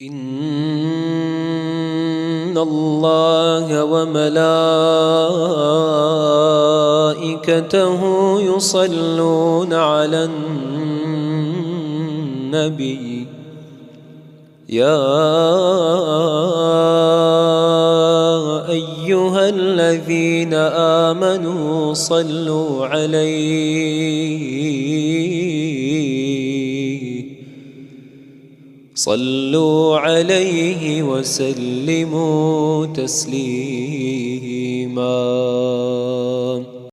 إن الله وملائكته يصلون على النبي يا أيها الذين آمنوا صلوا عليه وسلموا تسليما.